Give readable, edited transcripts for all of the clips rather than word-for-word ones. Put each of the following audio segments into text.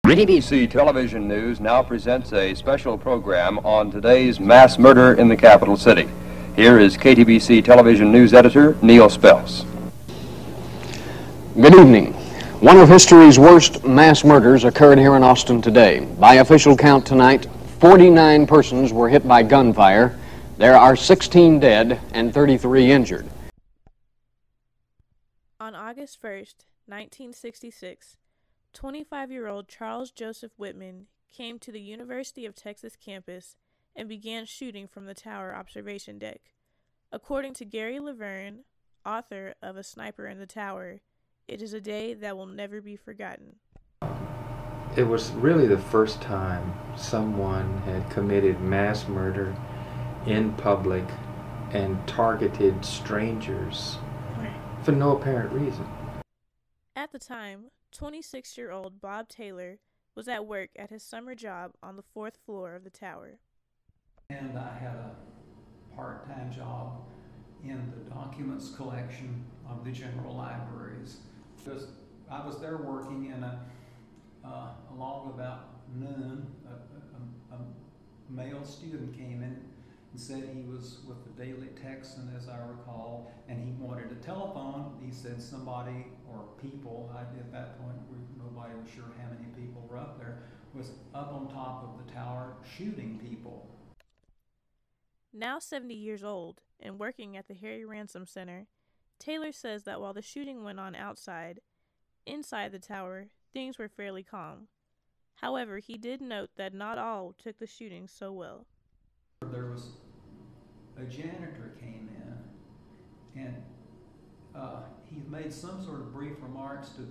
KTBC Television News now presents a special program on today's mass murder in the capital city. Here is KTBC Television News Editor Neil Spells. Good evening. One of history's worst mass murders occurred here in Austin today. By official count tonight, 49 persons were hit by gunfire. There are 16 dead and 33 injured. On August 1st, 1966, 25-year-old Charles Joseph Whitman came to the University of Texas campus and began shooting from the tower observation deck. According to Gary Laverne, author of A Sniper in the Tower, it is a day that will never be forgotten. It was really the first time someone had committed mass murder in public and targeted strangers for no apparent reason. At the time, 26-year-old Bob Taylor was at work at his summer job on the 4th floor of the tower. And I had a part-time job in the documents collection of the general libraries. I was there working, and along about noon, a male student came in and said he was with the Daily Texan, as I recall, and he wanted a telephone. He said somebody or people, at that point nobody was sure how many people were up there, was up on top of the tower shooting people. Now 70 years old and working at the Harry Ransom Center, Taylor says that while the shooting went on outside, inside the tower, things were fairly calm. However, he did note that not all took the shooting so well. There was a janitor came in, and he made some sort of brief remarks to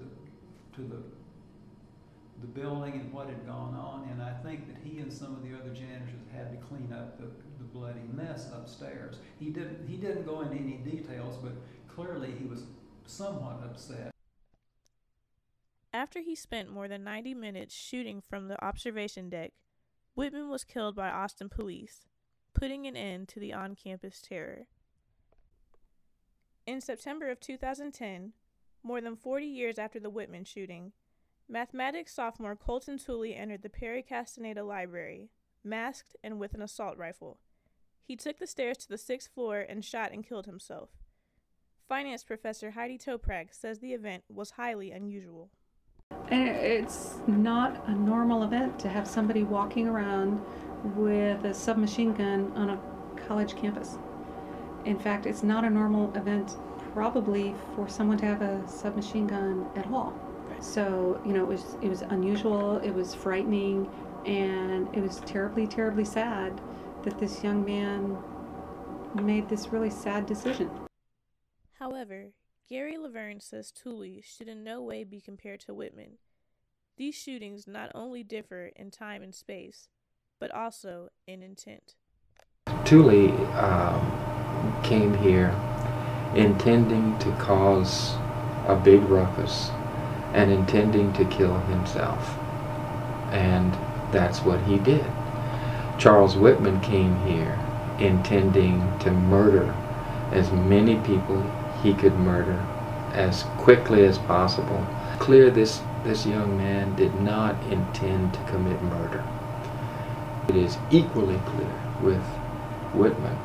the building and what had gone on, and I think that he and some of the other janitors had to clean up the bloody mess upstairs. He didn't go into any details, but clearly he was somewhat upset. After he spent more than 90 minutes shooting from the observation deck, Whitman was killed by Austin police, putting an end to the on-campus terror. In September of 2010, more than 40 years after the Whitman shooting, mathematics sophomore Colton Tooley entered the Perry Castaneda Library, masked and with an assault rifle. He took the stairs to the 6th floor and shot and killed himself. Finance professor Heidi Toprak says the event was highly unusual. It's not a normal event to have somebody walking around with a submachine gun on a college campus. In fact, it's not a normal event probably for someone to have a submachine gun at all. So, you know, it was unusual, it was frightening, and it was terribly, terribly sad that this young man made this really sad decision. However, Gary Laverne says Tooley should in no way be compared to Whitman. These shootings not only differ in time and space, but also in intent. Tooley came here intending to cause a big ruckus and intending to kill himself, and that's what he did. Charles Whitman came here intending to murder as many people he could murder as quickly as possible. Clear this young man did not intend to commit murder. It is equally clear with Whitman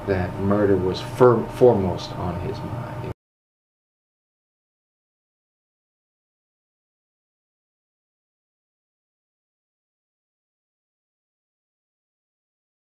that murder was foremost on his mind.